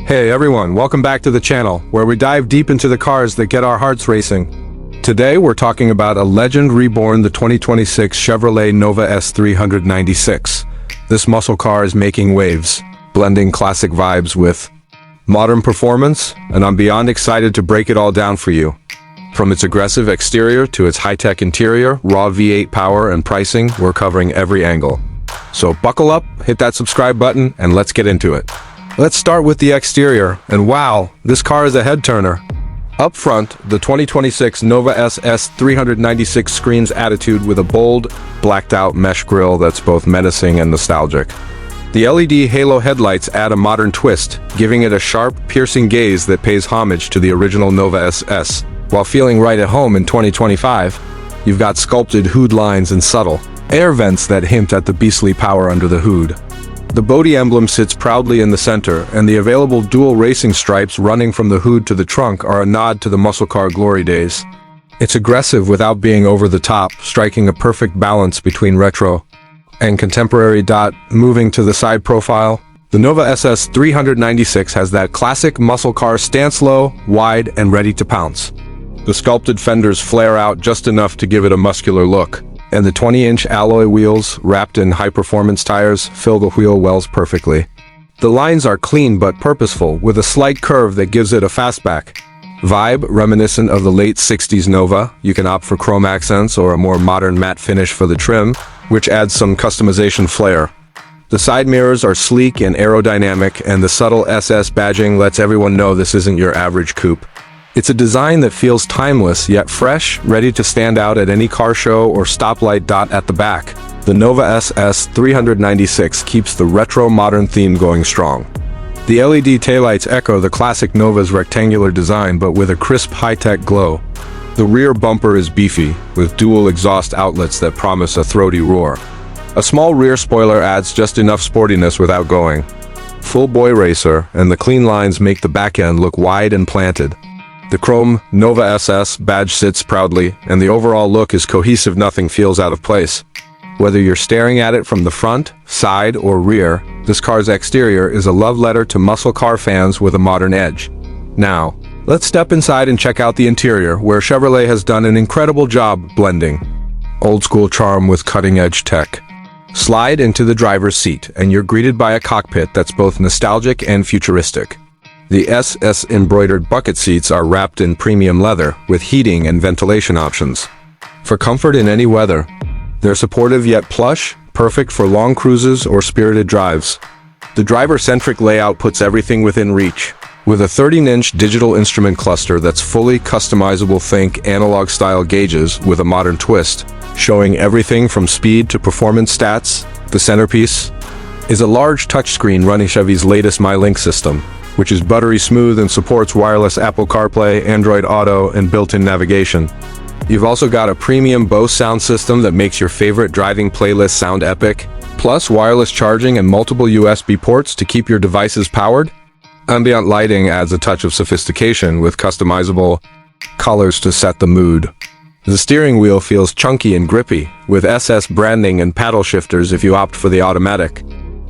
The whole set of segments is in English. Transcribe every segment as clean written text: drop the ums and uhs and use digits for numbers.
Hey everyone, welcome back to the channel, where we dive deep into the cars that get our hearts racing. Today we're talking about a legend reborn, the 2026 Chevrolet Nova S396. This muscle car is making waves, blending classic vibes with modern performance, and I'm beyond excited to break it all down for you. From its aggressive exterior to its high-tech interior, raw V8 power and pricing, we're covering every angle. So buckle up, hit that subscribe button, and let's get into it. Let's start with the exterior, and wow, this car is a head-turner. Up front, the 2026 Nova SS 396 screams attitude with a bold, blacked-out mesh grille that's both menacing and nostalgic. The LED halo headlights add a modern twist, giving it a sharp, piercing gaze that pays homage to the original Nova SS. While feeling right at home in 2025, you've got sculpted hood lines and subtle air vents that hint at the beastly power under the hood. The Bodhi emblem sits proudly in the center, and the available dual racing stripes running from the hood to the trunk are a nod to the muscle car glory days. It's aggressive without being over the top, striking a perfect balance between retro and contemporary. Moving to the side profile, the Nova SS 396 has that classic muscle car stance, low, wide, and ready to pounce. The sculpted fenders flare out just enough to give it a muscular look, and the 20-inch alloy wheels, wrapped in high-performance tires, fill the wheel wells perfectly. The lines are clean but purposeful, with a slight curve that gives it a fastback vibe reminiscent of the late 60s Nova. You can opt for chrome accents or a more modern matte finish for the trim, which adds some customization flair. The side mirrors are sleek and aerodynamic, and the subtle SS badging lets everyone know this isn't your average coupe. It's a design that feels timeless yet fresh, ready to stand out at any car show or stoplight. At the back, the Nova SS 396 keeps the retro-modern theme going strong. The LED taillights echo the classic Nova's rectangular design, but with a crisp high-tech glow. The rear bumper is beefy, with dual exhaust outlets that promise a throaty roar. A small rear spoiler adds just enough sportiness without going full boy racer, and the clean lines make the back end look wide and planted. The chrome Nova SS badge sits proudly, and the overall look is cohesive. Nothing feels out of place. Whether you're staring at it from the front, side, or rear, this car's exterior is a love letter to muscle car fans with a modern edge. Now, let's step inside and check out the interior, where Chevrolet has done an incredible job blending old-school charm with cutting-edge tech. Slide into the driver's seat, and you're greeted by a cockpit that's both nostalgic and futuristic. The SS embroidered bucket seats are wrapped in premium leather, with heating and ventilation options. For comfort in any weather, they're supportive yet plush, perfect for long cruises or spirited drives. The driver-centric layout puts everything within reach, with a 13-inch digital instrument cluster that's fully customizable. Think analog-style gauges with a modern twist, showing everything from speed to performance stats. The centerpiece is a large touchscreen running Chevy's latest MyLink system, which is buttery smooth and supports wireless Apple CarPlay, Android Auto, and built-in navigation. You've also got a premium Bose sound system that makes your favorite driving playlist sound epic, plus wireless charging and multiple USB ports to keep your devices powered. Ambient lighting adds a touch of sophistication with customizable colors to set the mood. The steering wheel feels chunky and grippy, with SS branding and paddle shifters if you opt for the automatic.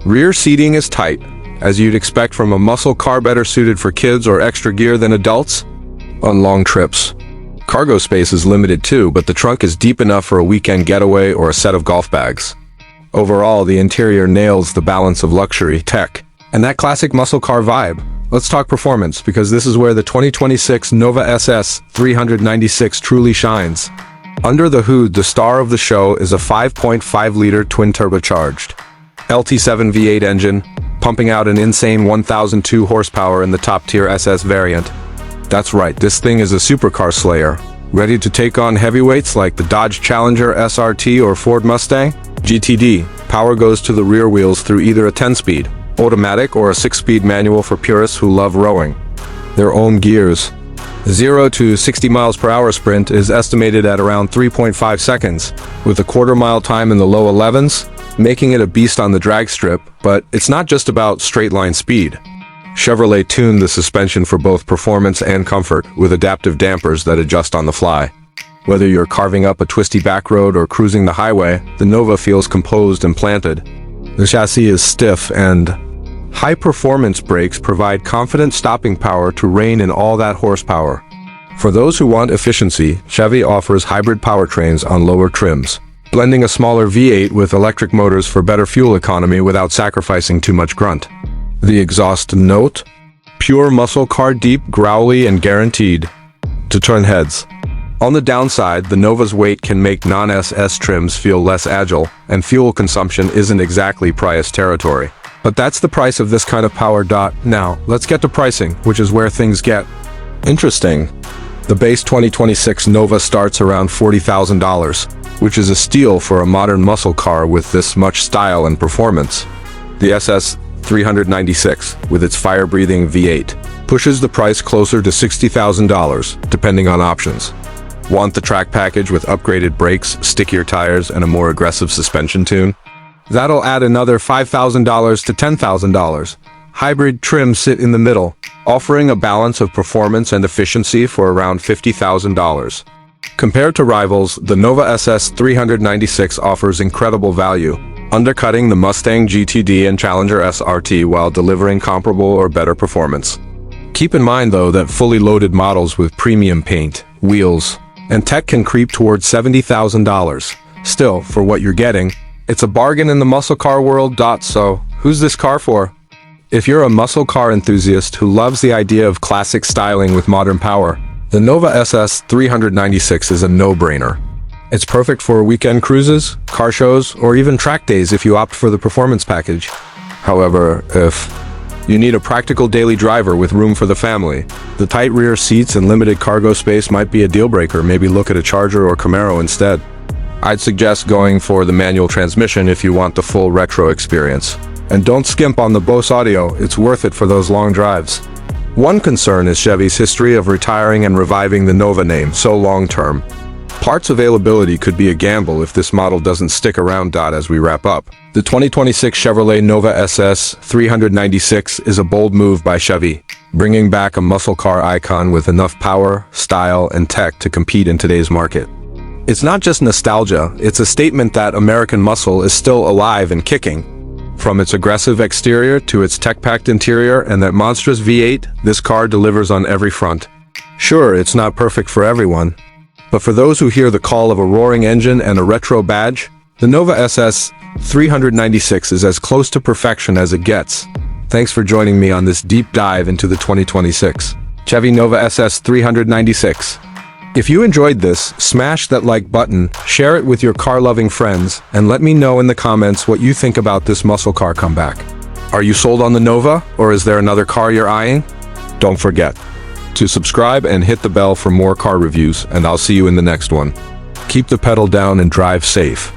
Rear seating is tight, as you'd expect from a muscle car, better suited for kids or extra gear than adults on long trips. Cargo space is limited too, but the trunk is deep enough for a weekend getaway or a set of golf bags. Overall, the interior nails the balance of luxury, tech, and that classic muscle car vibe. Let's talk performance, because this is where the 2026 Nova SS 396 truly shines. Under the hood, the star of the show is a 5.5-liter twin-turbocharged LT7 V8 engine, pumping out an insane 1,002 horsepower in the top-tier SS variant. That's right, this thing is a supercar slayer, ready to take on heavyweights like the Dodge Challenger SRT or Ford Mustang GTD. Power goes to the rear wheels through either a 10-speed automatic or a 6-speed manual for purists who love rowing their own gears. 0 to 60 miles per hour sprint is estimated at around 3.5 seconds, with a quarter-mile time in the low 11s, making it a beast on the drag strip. But it's not just about straight-line speed. Chevrolet tuned the suspension for both performance and comfort, with adaptive dampers that adjust on the fly. Whether you're carving up a twisty back road or cruising the highway, the Nova feels composed and planted. The chassis is stiff and High-performance brakes provide confident stopping power to rein in all that horsepower. For those who want efficiency, Chevy offers hybrid powertrains on lower trims, blending a smaller V8 with electric motors for better fuel economy without sacrificing too much grunt. The exhaust note? Pure muscle car, deep, growly, and guaranteed to turn heads. On the downside, the Nova's weight can make non-SS trims feel less agile, and fuel consumption isn't exactly Prius territory. But that's the price of this kind of power. Now, let's get to pricing, which is where things get interesting. The base 2026 Nova starts around $40,000, which is a steal for a modern muscle car with this much style and performance. The SS 396, with its fire-breathing V8, pushes the price closer to $60,000, depending on options. Want the track package with upgraded brakes, stickier tires, and a more aggressive suspension tune? That'll add another $5,000 to $10,000. Hybrid trims sit in the middle, offering a balance of performance and efficiency for around $50,000. Compared to rivals, the Nova SS 396 offers incredible value, undercutting the Mustang GTD and Challenger SRT while delivering comparable or better performance. Keep in mind, though, that fully loaded models with premium paint, wheels, and tech can creep towards $70,000. Still, for what you're getting, it's a bargain in the muscle car world. So, who's this car for? If you're a muscle car enthusiast who loves the idea of classic styling with modern power, the Nova SS 396 is a no-brainer. It's perfect for weekend cruises, car shows, or even track days if you opt for the performance package. However, if you need a practical daily driver with room for the family, the tight rear seats and limited cargo space might be a deal-breaker. Maybe look at a Charger or Camaro instead. I'd suggest going for the manual transmission if you want the full retro experience. And don't skimp on the Bose audio, it's worth it for those long drives. One concern is Chevy's history of retiring and reviving the Nova name so long-term. Parts availability could be a gamble if this model doesn't stick around. As we wrap up, the 2026 Chevrolet Nova SS 396 is a bold move by Chevy, bringing back a muscle car icon with enough power, style, and tech to compete in today's market. It's not just nostalgia, it's a statement that American muscle is still alive and kicking. From its aggressive exterior to its tech-packed interior and that monstrous V8, this car delivers on every front. Sure, it's not perfect for everyone, but for those who hear the call of a roaring engine and a retro badge, the Nova SS 396 is as close to perfection as it gets. Thanks for joining me on this deep dive into the 2026 Chevy Nova SS 396. If you enjoyed this, smash that like button, share it with your car-loving friends, and let me know in the comments what you think about this muscle car comeback. Are you sold on the Nova, or is there another car you're eyeing? Don't forget to subscribe and hit the bell for more car reviews, and I'll see you in the next one. Keep the pedal down and drive safe.